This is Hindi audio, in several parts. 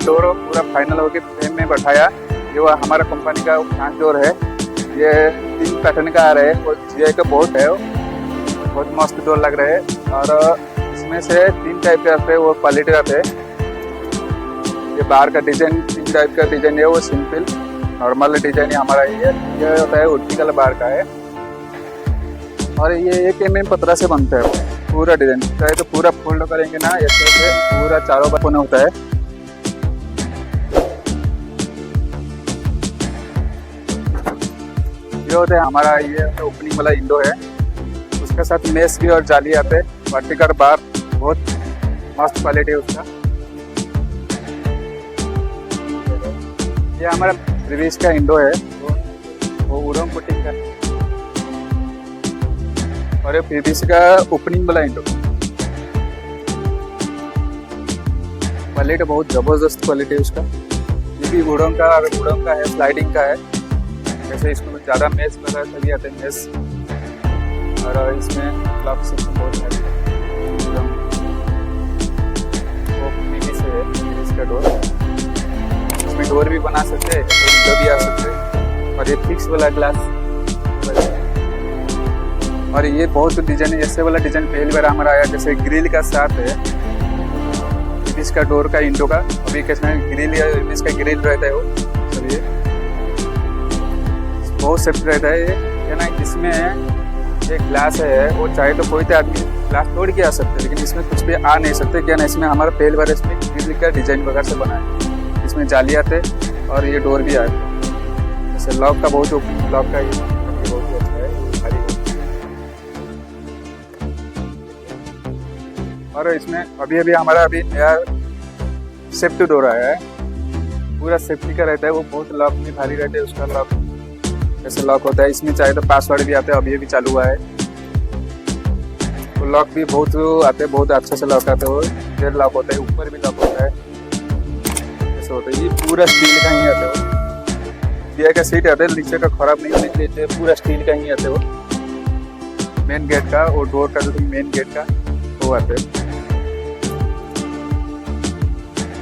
डोर पूरा फाइनल होकर फ्रेम में बैठाया। ये वो हमारा कंपनी का फ्रंट डोर है। ये 3 पैटर्न का आ रहा है और जीआई का बहुत है, बहुत मस्त डोर लग रहा है। और इसमें से 3 टाइप के आते हैं, वो क्वालिटी आते हैं। ये बार का डिजाइन 3 टाइप का डिजाइन है, वो सिंपल नॉर्मल डिजाइन है हमारा। ये होता है वर्टिकल बार का है और ये 1 mm पतरा से बनता है पूरा डिजाइन। चाहे तो पूरा फोल्ड करेंगे ना ऐसे से पूरा चारों बार बना होता है। ये होता है हमारा, ये ओपनिंग वाला इंडो है, उसके साथ मेस भी और जाली आते हैं। वर्टिकल बार बहुत मस्त क्वालिटी है उसका। ये हमारा प्रीवियस का इंडो है, वो वुडन कोटिंग का, और ये प्रीवियस का ओपनिंग वाला इंडो। क्वालिटी बहुत जबरदस्त क्वालिटी है उसका। ये भी वुडन का है, स्लाइडिंग का है। जैसे इसमें ज़्यादा मेस वगैरह सभी आते हैं मेस, और इसमें क्लॉक सिस्टम बहुत है। वो प्रीवियस है इसका डोर। इसमें डोर भी बना सकते हैं, विंडो भी आ सकते हैं। और ये फिक्स वाला ग्लास, और ये बहुत डिजाइन है। ऐसे वाला डिजाइन पहली बार हमारा आया, जैसे ग्रिल का साथ है इसका डोर का इंडो का। अभी कैसे ग्रिल या इसका ग्रिल रहता है वो सब, ये बहुत सेफ्टी रहता है ये ना। इसमें एक ग्लास है, वो चाहे तो कोई तो आदमी ग्लास तोड़ के आ सकते हैं, लेकिन इसमें कुछ भी आ नहीं सकते। क्या ना, इसमें हमारा पहली बार इसमें ग्रिल का डिजाइन वगैरह से बना है। इसमें जाली आते और ये डोर भी आए। जैसे लॉक का बहुत लॉक का ये बहुत ही अच्छा है। और इसमें अभी हमारा नया सेफ्टी डोर आया है, पूरा सेफ्टी का रहता है। वो बहुत लॉक में भारी रहता है उसका लॉक, जैसे लॉक होता है। इसमें चाहे तो पासवर्ड भी आते हैं, अभी चालू हुआ है। तो लॉक भी बहुत आते हैं, बहुत अच्छे से लॉक आते हैं। वो देर लॉक होता है, ऊपर भी लॉक होता है, ऐसे होता है। ये पूरा स्टील का ही आता है। वो दिया का सीट आता है, नीचे का खराब नहीं होने के लिए पूरा स्टील का ही आते हैं। वो मेन गेट का, वो डोर का जो मेन गेट का वो आते हैं।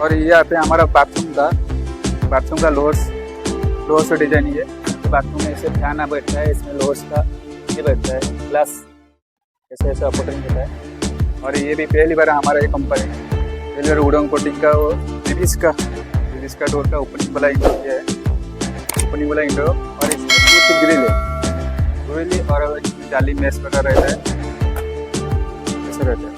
और ये आते हैं हमारा बाथरूम का लोअर से डिजाइन। ये बाथरूम में ऐसे फैन आ बैठता है, इसमें लोअर्स का ये बैठता है, ग्लास ऐसे ऑपरेटिंग होता है। और ये भी पहली बार हमारा ये कंपनी पहली बार वुडन कोटिंग का, वो प्रीवियस का डोर का ओपनिंग वाला इंडो किया है, ओपनिंग वाला इंडो। और इसमें पूरी ग्रिल है, और इसमें जाली मेस वगैरह रहता है, ऐसे रहता है।